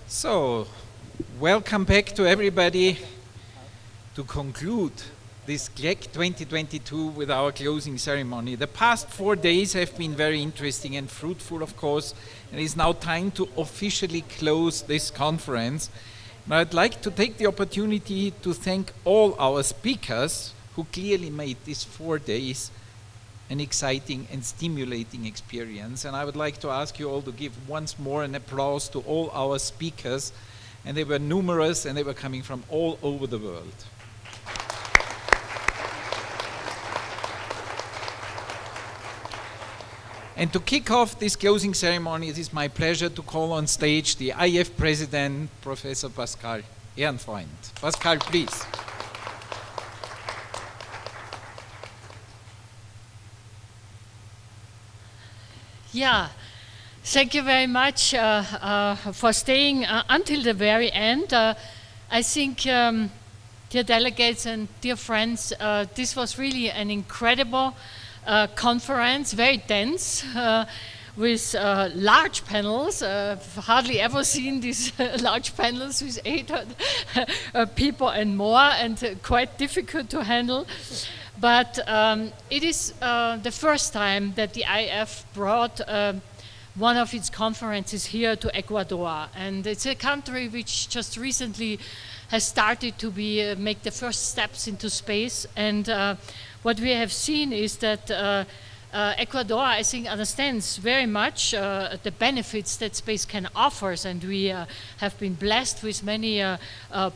So, welcome back to everybody to conclude this Glec 2022 with our closing ceremony. The past 4 days have been very interesting and fruitful, of course, and it's now time to officially close this conference. And I'd like to take the opportunity to thank all our speakers who clearly made these 4 days an exciting and stimulating experience. And I would like to ask you all to give once more an applause to all our speakers. And they were numerous and they were coming from all over the world. And to kick off this closing ceremony, it is my pleasure to call on stage the IF President, Professor Pascal Ehrenfreund. Pascal, please. Yeah, thank you very much for staying until the very end. I think, dear delegates and dear friends, this was really an incredible conference, very dense, with large panels. I've hardly ever seen these large panels with 800 people and more, and quite difficult to handle. But it is the first time that the IF brought one of its conferences here to Ecuador. And it's a country which just recently has started to make the first steps into space. And what we have seen is that Ecuador, I think, understands very much the benefits that space can offer, and we have been blessed with many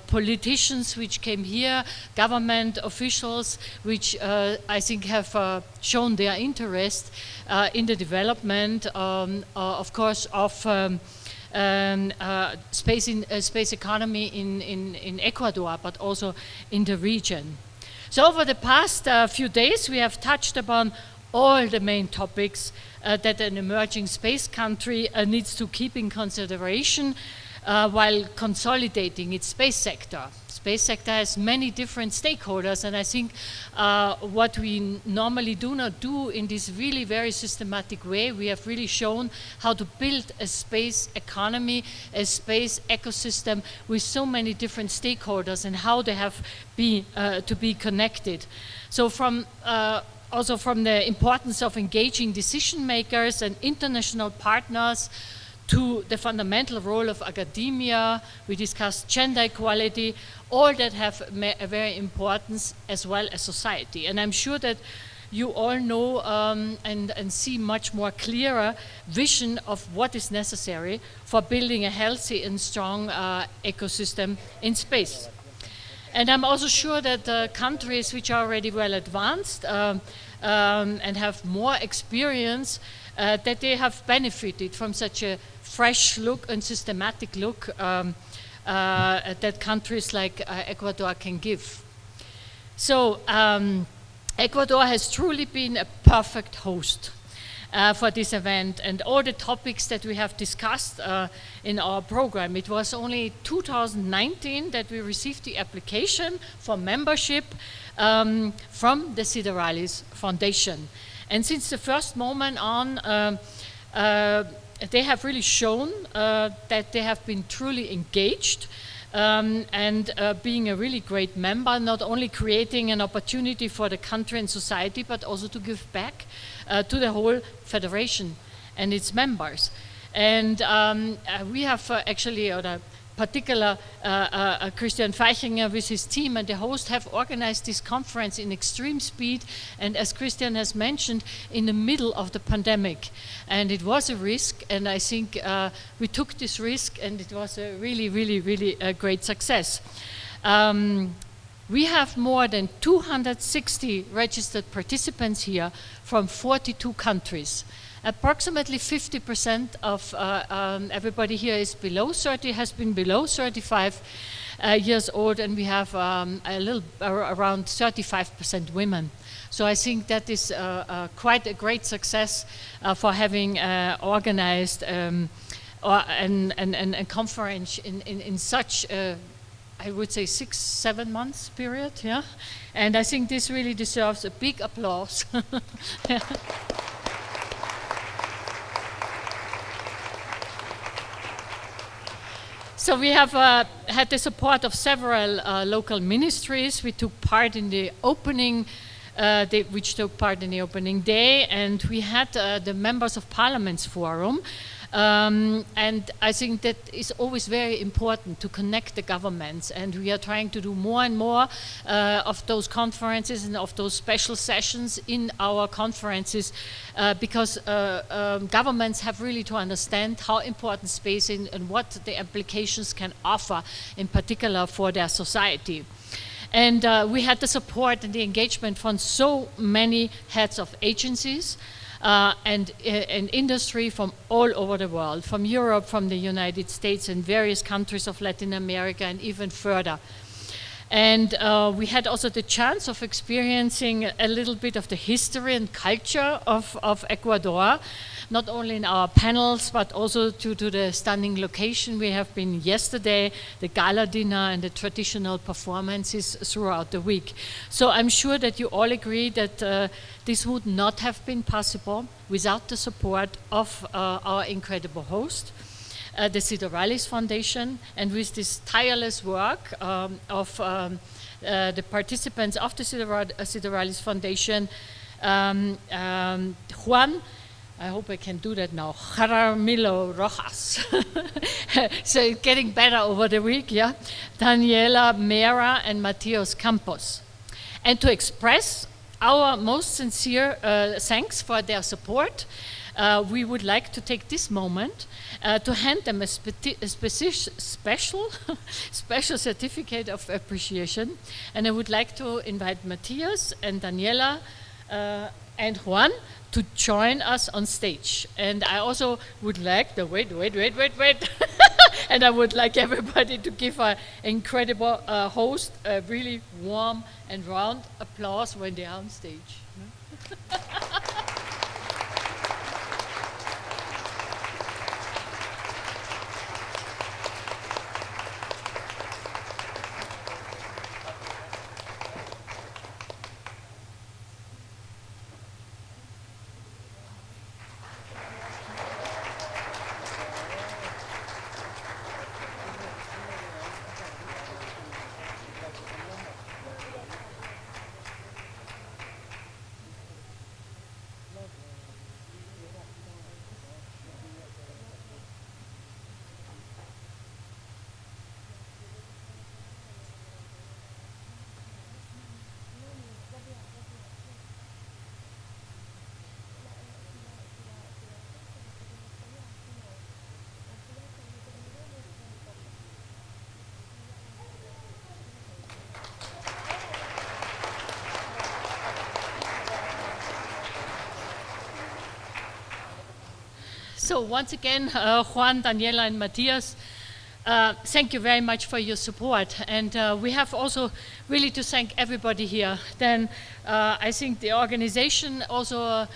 politicians which came here, government officials which I think have shown their interest in the development, of course, of space economy in Ecuador, but also in the region. So over the past few days, we have touched upon all the main topics that an emerging space country needs to keep in consideration while consolidating its space sector. Space sector has many different stakeholders, and I think what we normally do not do in this really very systematic way, we have really shown how to build a space economy, a space ecosystem with so many different stakeholders and how they have to be connected. So also from the importance of engaging decision makers and international partners to the fundamental role of academia. We discussed gender equality, all that have a very importance, as well as society. And I'm sure that you all know and see much more clearer vision of what is necessary for building a healthy and strong ecosystem in space. And I'm also sure that countries which are already well advanced and have more experience, that they have benefited from such a fresh look and systematic look that countries like Ecuador can give. So Ecuador has truly been a perfect host for this event, and all the topics that we have discussed in our program. It was only 2019 that we received the application for membership from the Sideralis Foundation. And since the first moment on, they have really shown that they have been truly engaged and being a really great member, not only creating an opportunity for the country and society, but also to give back to the whole federation and its members. And we have actually, on a particular Christian Feichinger with his team and the host, have organized this conference in extreme speed, and as Christian has mentioned, in the middle of the pandemic. And it was a risk, and I think we took this risk, and it was a really a great success. We have more than 260 registered participants here from 42 countries. Approximately 50% of everybody here is has been below 35 years old, and we have around 35% women. So I think that is quite a great success for having organized a conference in such I would say 6-7 months period, yeah. And I think this really deserves a big applause. So we have had the support of several local ministries. We took part in the opening, which took part in the opening day, and we had the Members of Parliament's Forum. And I think that is always very important to connect the governments, and we are trying to do more and more of those conferences and of those special sessions in our conferences because governments have really to understand how important space is and what the applications can offer, in particular for their society. And we had the support and the engagement from so many heads of agencies and industry from all over the world, from Europe, from the United States, and various countries of Latin America, and even further. And we had also the chance of experiencing a little bit of the history and culture of Ecuador, not only in our panels, but also due to the stunning location we have been yesterday, the gala dinner and the traditional performances throughout the week. So I'm sure that you all agree that this would not have been possible without the support of our incredible host, the Sideralis Foundation, and with this tireless work of the participants of the Sideralis Foundation, Juan, I hope I can do that now, Jaramillo Rojas. So it's getting better over the week, yeah? Daniela Mera and Matias Campos. And to express our most sincere thanks for their support, we would like to take this moment to hand them a special certificate of appreciation. And I would like to invite Matthias and Daniela and Juan to join us on stage. And I also would like, wait. And I would like everybody to give our incredible host a really warm and round applause when they are on stage. So once again, Juan, Daniela, and Matthias, thank you very much for your support. And we have also really to thank everybody here. Then I think the organization also,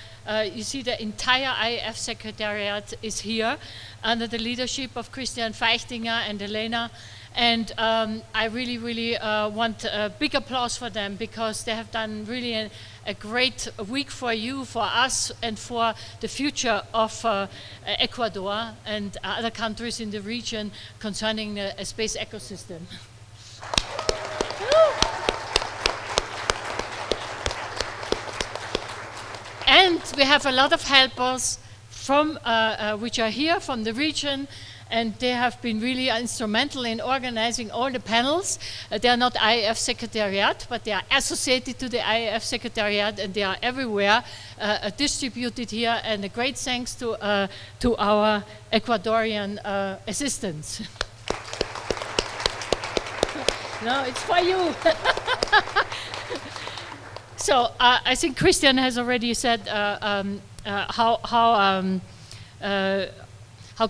you see the entire IAF Secretariat is here under the leadership of Christian Feichtinger and Elena. And I really want a big applause for them, because they have done really a great week for you, for us, and for the future of Ecuador and other countries in the region concerning a space ecosystem. And we have a lot of helpers from which are here from the region, and they have been really instrumental in organizing all the panels. They are not IAF Secretariat, but they are associated to the IAF Secretariat, and they are everywhere distributed here. And a great thanks to our Ecuadorian assistants. No, it's for you. So I think Christian has already said how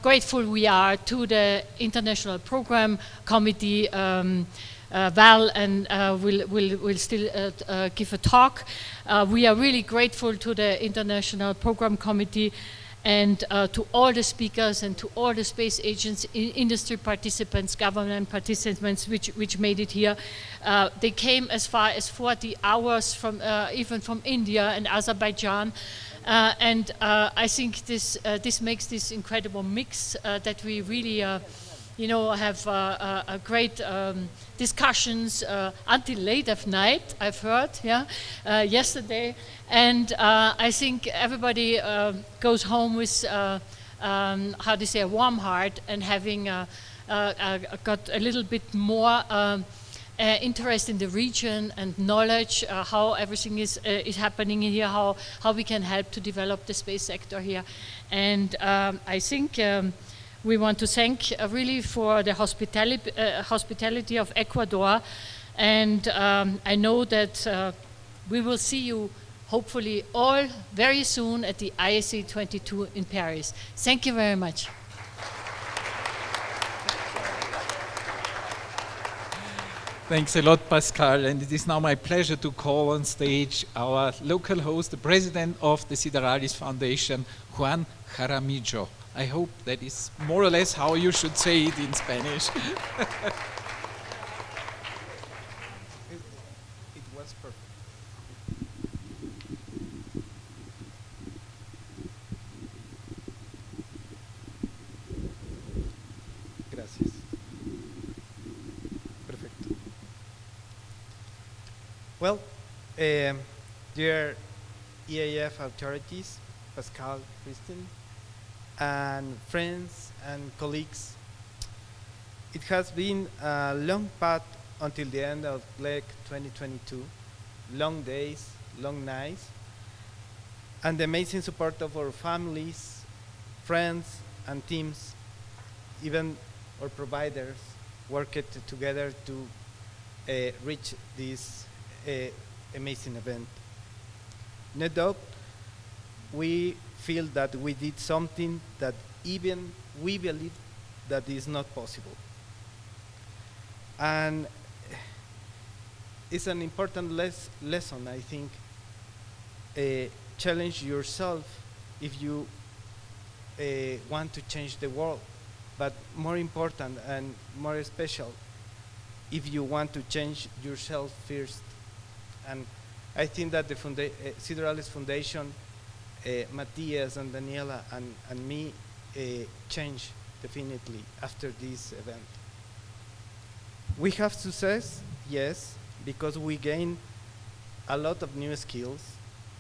grateful we are to the International Program Committee. Val and will still give a talk. We are really grateful to the International Program Committee, and to all the speakers and to all the space agents, industry participants, government participants, which made it here. They came as far as 40 hours from even from India and Azerbaijan. And I think this makes this incredible mix that we really have a great discussions until late at night, I've heard, yesterday. And I think everybody goes home with, how to say, a warm heart and having got a little bit more interest in the region and knowledge, how everything is happening in here, how we can help to develop the space sector here. And I think we want to thank really for the hospitality of Ecuador. And I know that we will see you hopefully all very soon at the ISA 22 in Paris. Thank you very much. Thanks a lot, Pascal. And it is now my pleasure to call on stage our local host, the president of the Sideralis Foundation, Juan Jaramillo. I hope that is more or less how you should say it in Spanish. It was perfect. Gracias. Perfecto. Well, dear EAF authorities, Pascal, Kristen, and friends and colleagues, it has been a long path until the end of Glec 2022, long days, long nights, and the amazing support of our families, friends, and teams, even our providers, worked together to reach this amazing event. No doubt, we feel that we did something that even we believe that is not possible. And it's an important lesson, I think. Challenge yourself if you want to change the world, but more important and more special, if you want to change yourself first. And I think that the Sideralis Foundation, Matthias and Daniela and me changed definitely after this event. We have success, yes, because we gain a lot of new skills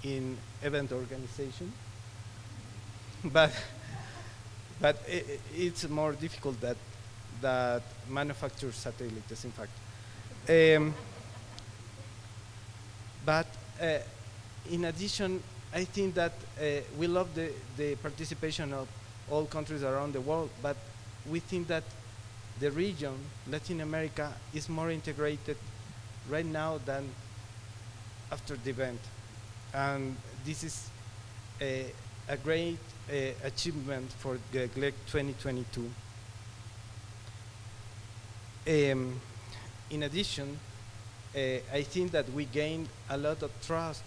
in event organization, but it's more difficult that manufacture satellites, in fact. But in addition, I think that we love the participation of all countries around the world, but we think that the region, Latin America, is more integrated right now than after the event. And this is a great achievement for the Glec 2022. In addition, I think that we gained a lot of trust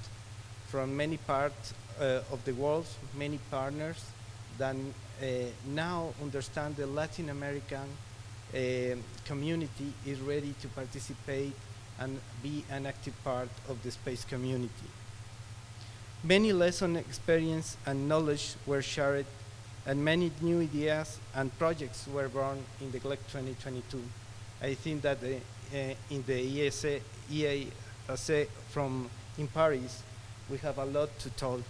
from many parts of the world, many partners that now understand the Latin American community is ready to participate and be an active part of the space community. Many lessons, experience, and knowledge were shared, and many new ideas and projects were born in the Glec 2022. I think that in the EASA in Paris, we have a lot to tell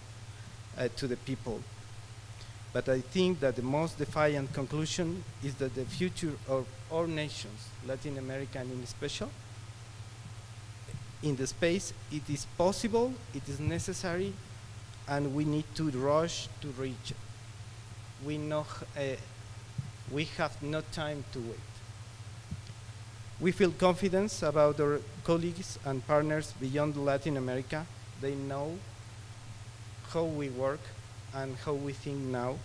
to the people. But I think that the most defiant conclusion is that the future of all nations, Latin America and in special, in the space, it is possible, it is necessary, and we need to rush to reach it. We have no time to wait. We feel confidence about our colleagues and partners beyond Latin America. They know how we work and how we think now.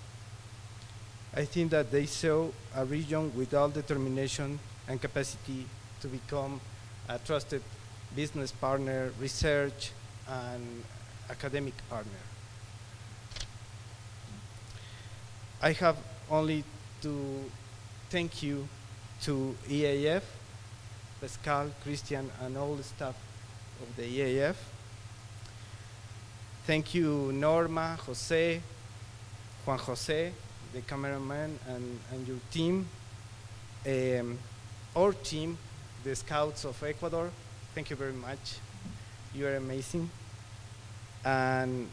I think that they saw a region with all determination and capacity to become a trusted business partner, research, and academic partner. I have only to thank you to EAF, Pascal, Christian, and all the staff of the EAF. Thank you, Norma, Jose, Juan Jose, the cameraman, and your team. Our team, the Scouts of Ecuador, thank you very much. You are amazing. And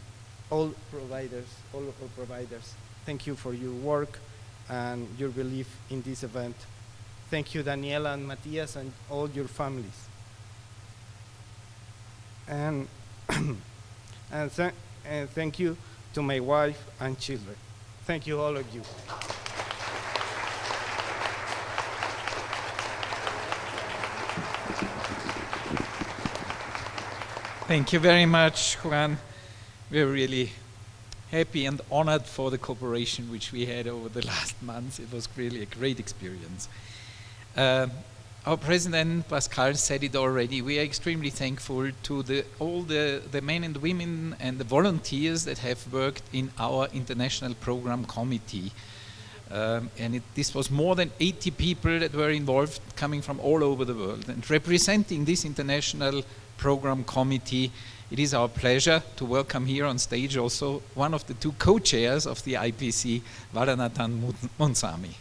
all providers, thank you for your work and your belief in this event. Thank you, Daniela and Matias, and all your families. And and thank you to my wife and children. Thank you, all of you. Thank you very much, Juan. We're really happy and honored for the cooperation which we had over the last months. It was really a great experience. Our president, Pascal, said it already. We are extremely thankful to all the men and women and the volunteers that have worked in our international program committee. This was more than 80 people that were involved, coming from all over the world. And representing this international program committee, it is our pleasure to welcome here on stage also one of the two co-chairs of the IPC, Varanathan Monsami.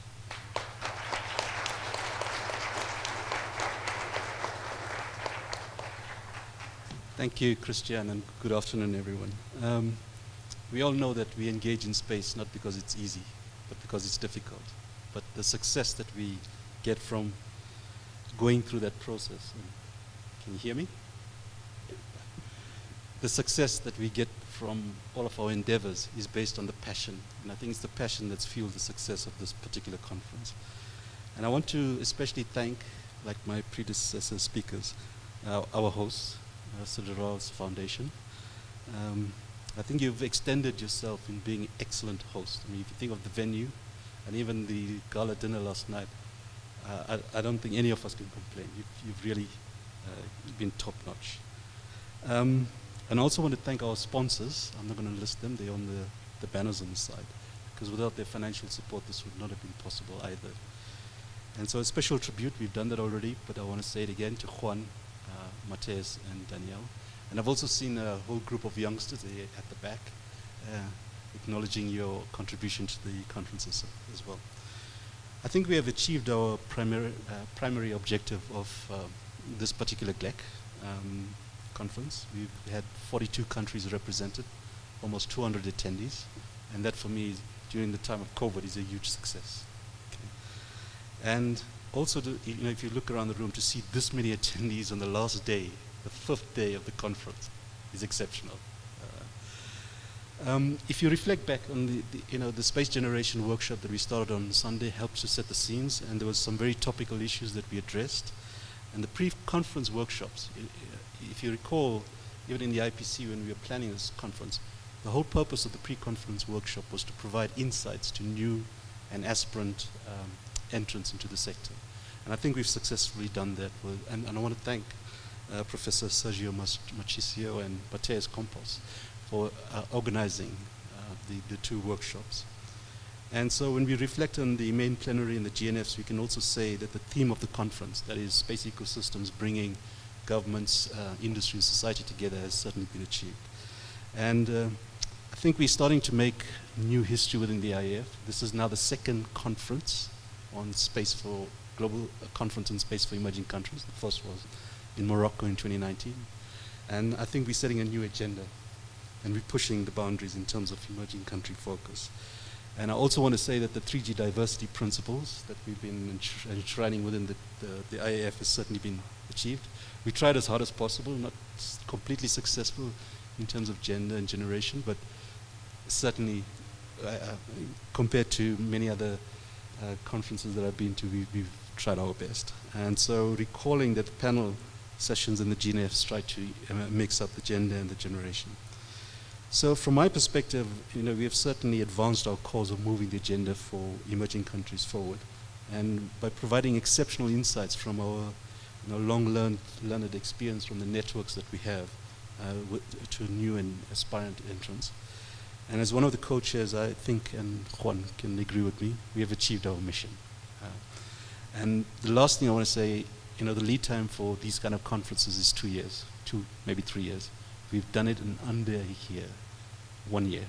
Thank you, Christian, and good afternoon, everyone. We all know that we engage in space not because it's easy, but because it's difficult. But the success that we get from going through that process, can you hear me? The success that we get from all of our endeavors is based on the passion, and I think it's the passion that's fueled the success of this particular conference. And I want to especially thank, like my predecessor speakers, our hosts, Sudharal's Foundation. I think you've extended yourself in being an excellent host. I mean, if you think of the venue and even the gala dinner last night, I don't think any of us can complain. You've really been top-notch. And I also want to thank our sponsors. I'm not going to list them. They're on the banners on the side. Because without their financial support, this would not have been possible either. And so a special tribute, we've done that already, but I want to say it again to Juan, Mateus, and Danielle. And I've also seen a whole group of youngsters at the back, acknowledging your contribution to the conferences as well. I think we have achieved our primary objective of this particular Glec conference. We've had 42 countries represented, almost 200 attendees, and that for me, during the time of COVID, is a huge success. Okay. And also, if you look around the room, to see this many attendees on the last day, the 5th day of the conference, is exceptional. If you reflect back on the space generation workshop that we started on Sunday, helped to set the scenes, and there was some very topical issues that we addressed. And the pre-conference workshops, if you recall, even in the IPC when we were planning this conference, the whole purpose of the pre-conference workshop was to provide insights to new and aspirant entrants into the sector. And I think we've successfully done that. And I want to thank Professor Sergio Machicio and Mateus Campos for organizing the two workshops. And so when we reflect on the main plenary and the GNFs, we can also say that the theme of the conference, that is space ecosystems bringing governments, industry and society together, has certainly been achieved. And I think we're starting to make new history within the IAF. This is now the second conference on space for global conference on space for emerging countries. The first was in Morocco in 2019. And I think we're setting a new agenda and we're pushing the boundaries in terms of emerging country focus. And I also want to say that the 3G diversity principles that we've been enshrining within the IAF has certainly been achieved. We tried as hard as possible, not completely successful in terms of gender and generation, but certainly compared to many other conferences that I've been to, we've tried our best. And so recalling that the panel sessions in the GNFs try to mix up the gender and the generation. So from my perspective, we have certainly advanced our cause of moving the agenda for emerging countries forward. And by providing exceptional insights from our learned experience from the networks that we have to new and aspirant entrants. And as one of the co-chairs, I think, and Juan can agree with me, we have achieved our mission. And the last thing I want to say, the lead time for these kind of conferences is 2 years, 2, maybe 3 years. We've done it in under a year, 1 year.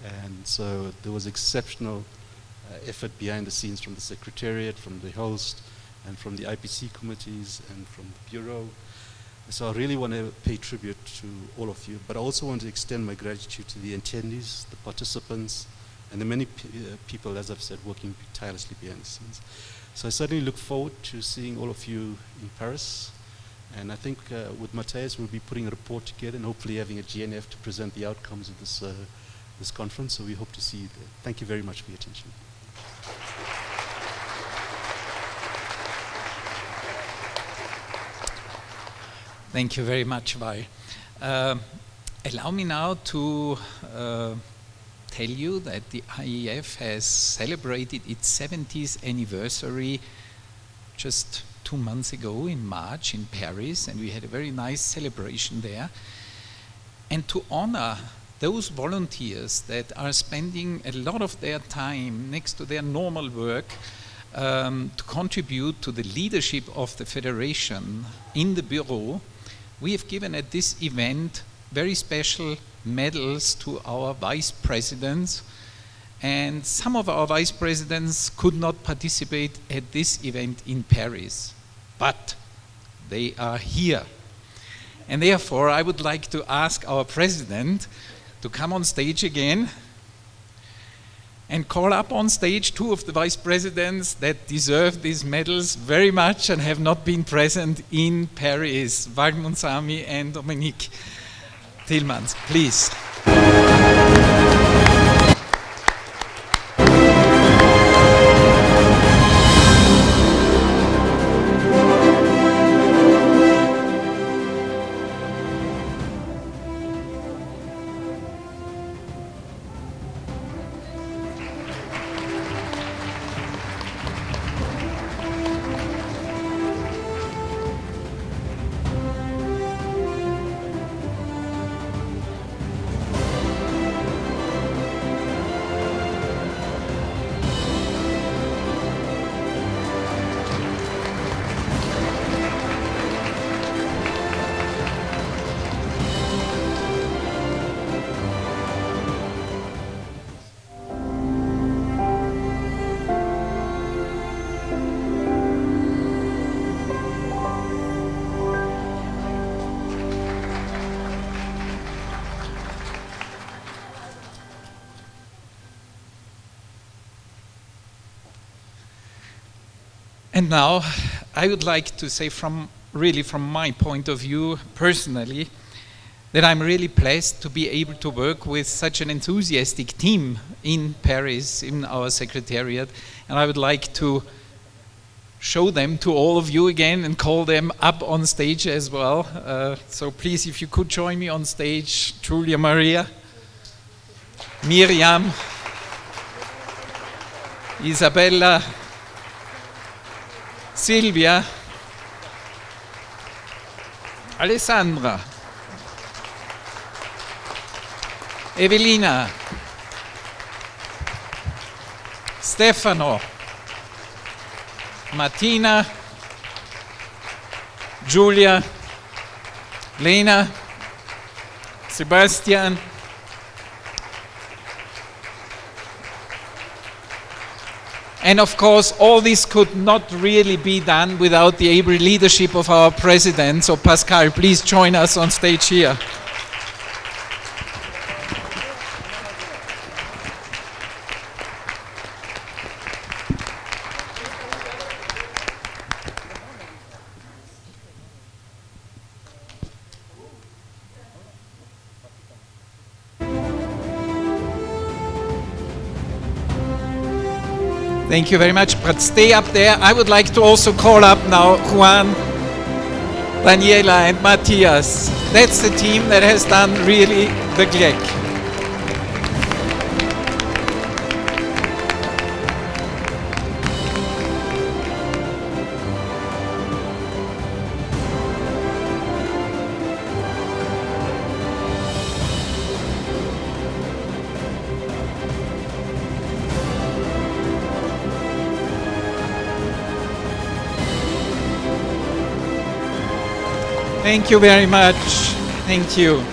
And so there was exceptional effort behind the scenes from the Secretariat, from the host, and from the IPC committees, and from the Bureau. So I really want to pay tribute to all of you, but I also want to extend my gratitude to the attendees, the participants, and the many people, as I've said, working tirelessly behind the scenes. So I certainly look forward to seeing all of you in Paris. And I think with Matthias, we'll be putting a report together and hopefully having a GNF to present the outcomes of this conference. So we hope to see you there. Thank you very much for your attention. Thank you very much, Val. Allow me now to tell you that the IEF has celebrated its 70th anniversary just 2 months ago in March in Paris, and we had a very nice celebration there. And to honor those volunteers that are spending a lot of their time next to their normal work to contribute to the leadership of the Federation in the Bureau, we have given at this event very special medals to our vice presidents, and some of our vice presidents could not participate at this event in Paris, but they are here. And therefore, I would like to ask our president to come on stage again and call up on stage 2 of the vice presidents that deserve these medals very much and have not been present in Paris, Val Munsami and Dominique Tillmans, please. And now, I would like to say from my point of view, personally, that I'm really blessed to be able to work with such an enthusiastic team in Paris, in our Secretariat, and I would like to show them to all of you again and call them up on stage as well. So please, if you could join me on stage, Julia Maria, Miriam, Isabella, Silvia, Alessandra, Evelina, Stefano, Martina, Giulia, Lena, Sebastian, and of course, all this could not really be done without the able leadership of our president. So Pascal, please join us on stage here. Thank you very much, but stay up there. I would like to also call up now Juan, Daniela and Matthias. That's the team that has done really the Glec. Thank you very much. Thank you.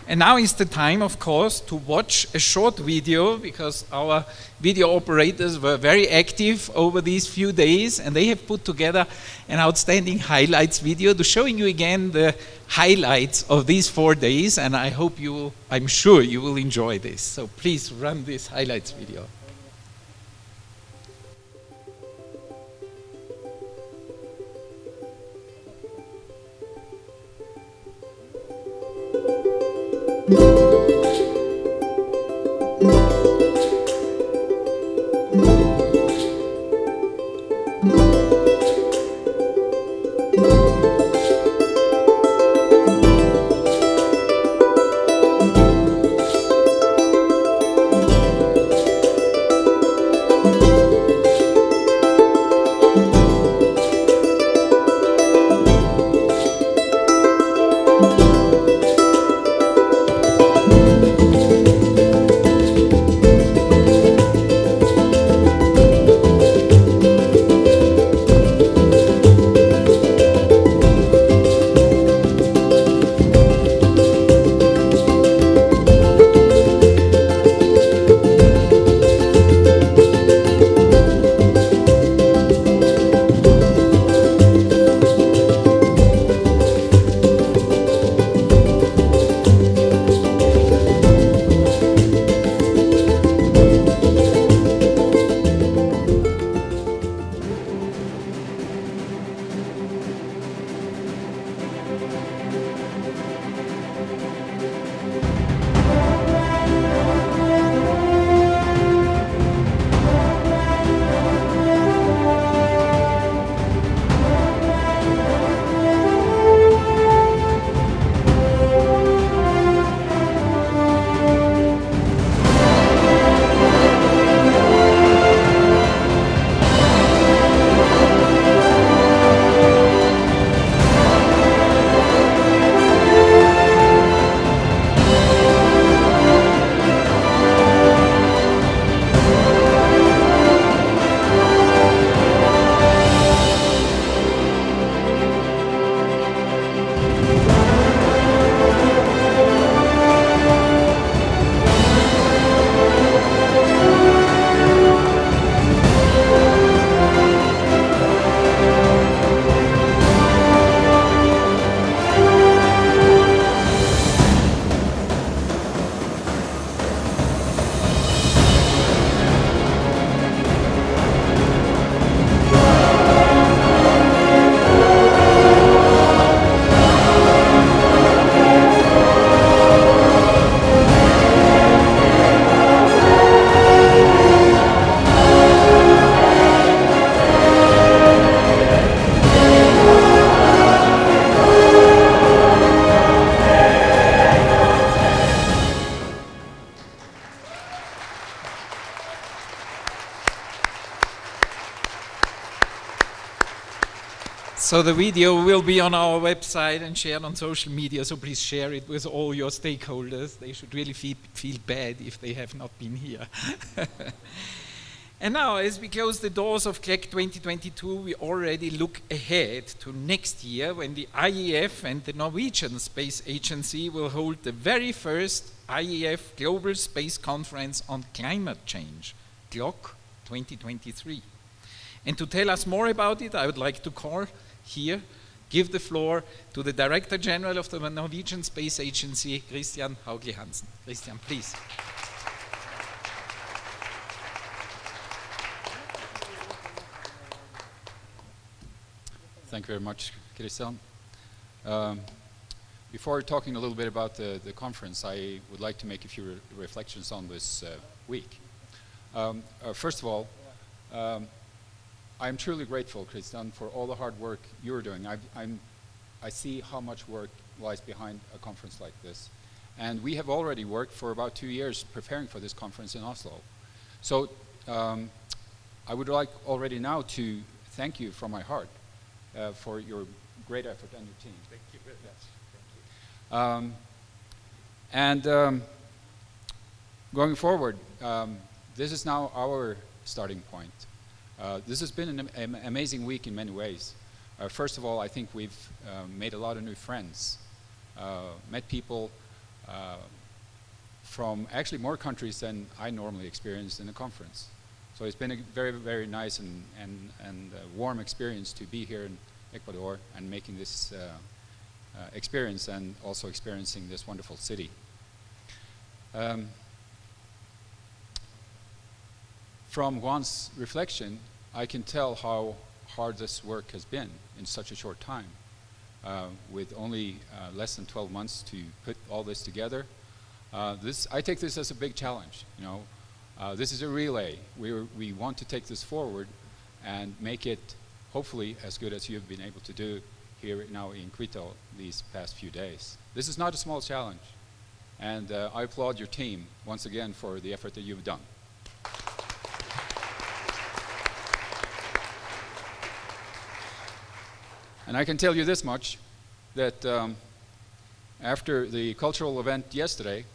And now is the time, of course, to watch a short video, because our video operators were very active over these few days, and they have put together an outstanding highlights video to showing you again the highlights of these 4 days, and I'm sure you will enjoy this. So please run this highlights video. So the video will be on our website and shared on social media, so please share it with all your stakeholders. They should really feel bad if they have not been here. And now, as we close the doors of Glec 2022, we already look ahead to next year, when the IEF and the Norwegian Space Agency will hold the very first IEF Global Space Conference on Climate Change, Glec 2023. And to tell us more about it, I would like to give the floor to the Director General of the Norwegian Space Agency, Christian Haugli-Hansen. Christian, please. Thank you very much, Christian. Before talking a little bit about the conference, I would like to make a few reflections on this week. First of all, I'm truly grateful, Christian, for all the hard work you're doing. I see how much work lies behind a conference like this. And we have already worked for about 2 years preparing for this conference in Oslo. So I would like already now to thank you from my heart for your great effort and your team. Thank you very much. Thank you. Going forward, this is now our starting point. This has been an amazing week in many ways. First of all, I think we've made a lot of new friends, met people from actually more countries than I normally experience in a conference. So it's been a very, very nice and warm experience to be here in Ecuador and making this experience and also experiencing this wonderful city. From Juan's reflection, I can tell how hard this work has been in such a short time. With only less than 12 months to put all this together. I take this as a big challenge. This is a relay. We want to take this forward and make it hopefully as good as you've been able to do here now in Quito these past few days. This is not a small challenge, and I applaud your team once again for the effort that you've done. And I can tell you this much, that after the cultural event yesterday,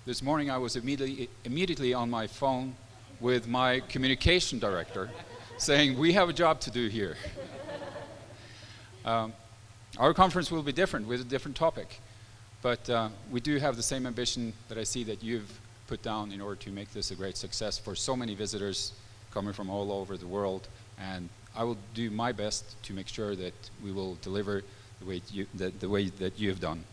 this morning I was immediately on my phone with my communication director saying, we have a job to do here. Our conference will be different with a different topic, but we do have the same ambition that I see that you've put down in order to make this a great success for so many visitors coming from all over the world, and I will do my best to make sure that we will deliver the way that you have done.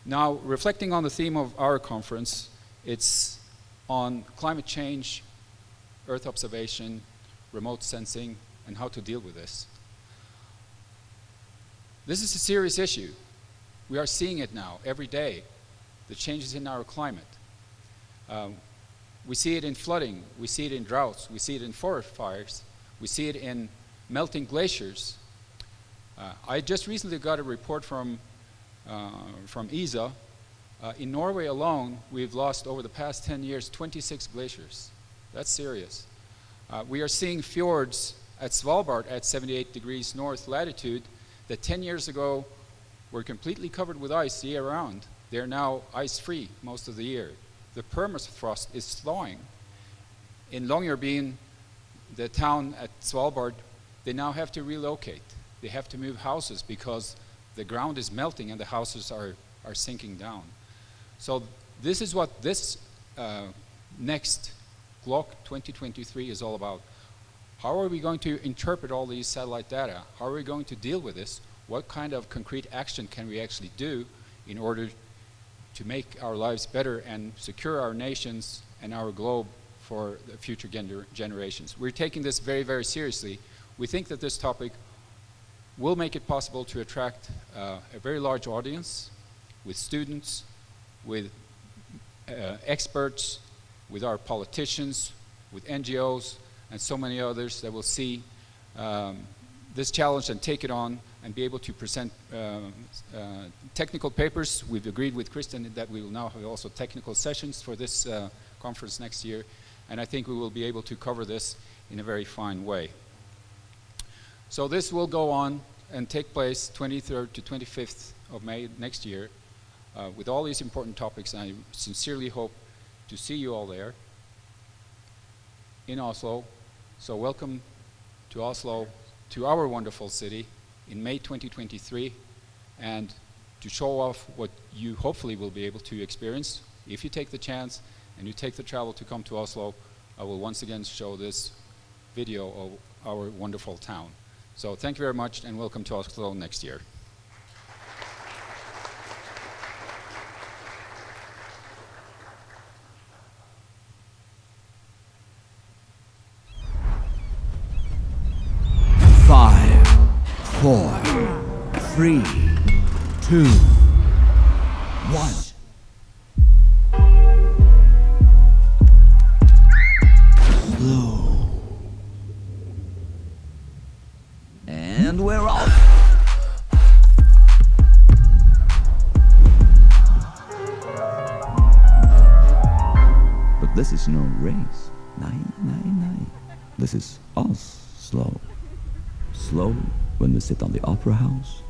Now, reflecting on the theme of our conference, it's on climate change, Earth observation, remote sensing, and how to deal with this. This is a serious issue. We are seeing it now every day, the changes in our climate. We see it in flooding, we see it in droughts, we see it in forest fires, we see it in melting glaciers. I just recently got a report from ESA. In Norway alone, we've lost over the past 10 years 26 glaciers. That's serious. We are seeing fjords at Svalbard at 78 degrees north latitude that 10 years ago were completely covered with ice year-round. They're now ice-free most of the year. The permafrost is thawing. In Longyearbyen, the town at Svalbard, they now have to relocate. They have to move houses because the ground is melting and the houses are sinking down. So this is what this next Glec 2023 is all about. How are we going to interpret all these satellite data? How are we going to deal with this? What kind of concrete action can we actually do in order to make our lives better and secure our nations and our globe for the future generations? We're taking this very, very seriously. We think that this topic will make it possible to attract a very large audience with students, with experts, with our politicians, with NGOs, and so many others that will see this challenge and take it on and be able to present technical papers. We've agreed with Kristen that we will now have also technical sessions for this conference next year, and I think we will be able to cover this in a very fine way. So this will go on and take place 23rd to 25th of May next year with all these important topics, and I sincerely hope to see you all there in Oslo. So welcome to Oslo, to our wonderful city in May 2023, and to show off what you hopefully will be able to experience. If you take the chance and you take the travel to come to Oslo, I will once again show this video of our wonderful town. So thank you very much, and welcome to Oslo next year. Five, 4, 3, 2, 1. Slow. And we're off. But this is no race. Nine. This is us. Slow. Slow when we sit on the opera house.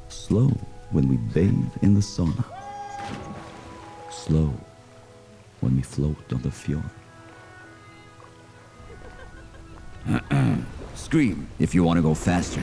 Slow when we bathe in the sauna. Slow when we float on the fjord. Scream if you want to go faster.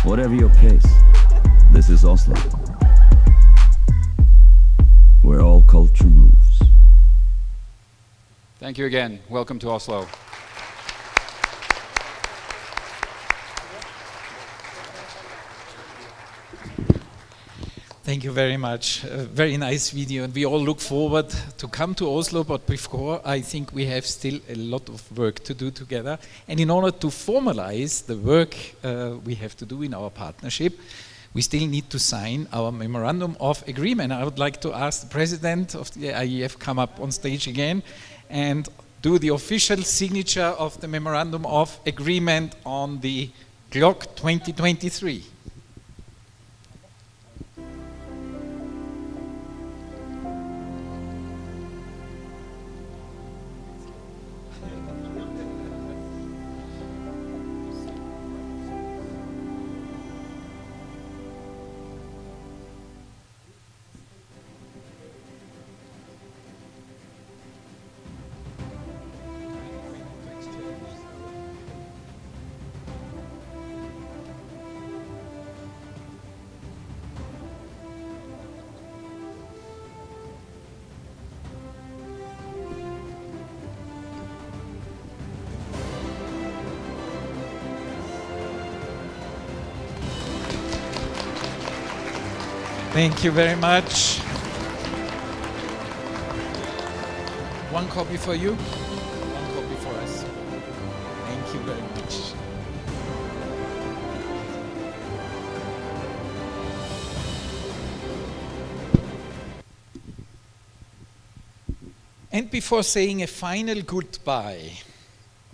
Whatever your pace, this is Oslo, where all culture moves. Thank you again. Welcome to Oslo. Thank you very much. A very nice video, and we all look forward to come to Oslo, but before, I think we have still a lot of work to do together. And in order to formalize the work we have to do in our partnership, we still need to sign our Memorandum of Agreement. I would like to ask the President of the IEF come up on stage again and do the official signature of the Memorandum of Agreement on the Glec 2023. Thank you very much. One copy for you, one copy for us. Thank you very much. And before saying a final goodbye,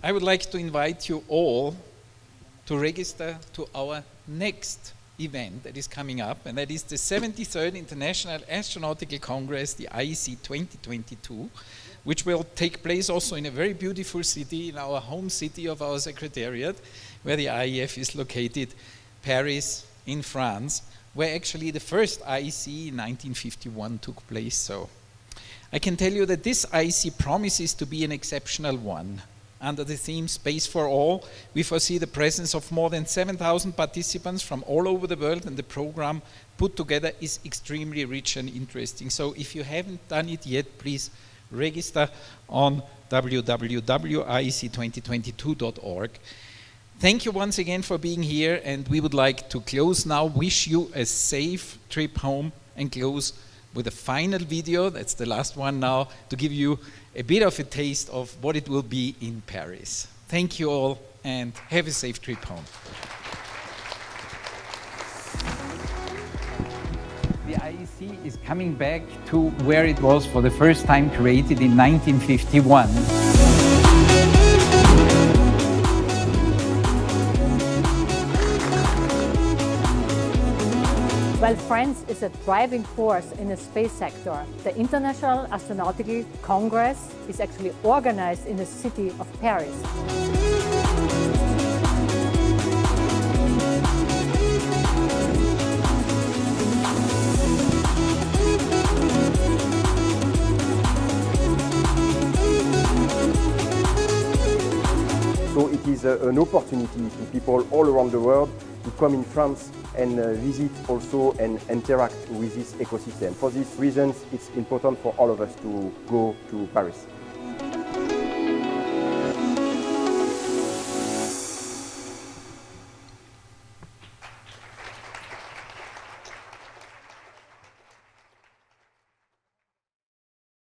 I would like to invite you all to register to our next event that is coming up, and that is the 73rd International Astronautical Congress, the IEC 2022, which will take place also in a very beautiful city, in our home city of our secretariat, where the IEF is located, Paris in France, where actually the first IEC in 1951 took place. So I can tell you that this IEC promises to be an exceptional one. Under the theme Space for All, we foresee the presence of more than 7,000 participants from all over the world, and the program put together is extremely rich and interesting. So if you haven't done it yet, please register on www.iec2022.org. Thank you once again for being here, and we would like to close now, wish you a safe trip home, and close with a final video, that's the last one now, to give you a bit of a taste of what it will be in Paris. Thank you all, and have a safe trip home. The IEC is coming back to where it was for the first time, created in 1951. While France is a driving force in the space sector, the International Astronautical Congress is actually organized in the city of Paris. So it is an opportunity to people all around the world to come in France and visit also and interact with this ecosystem. For these reasons, it's important for all of us to go to Paris.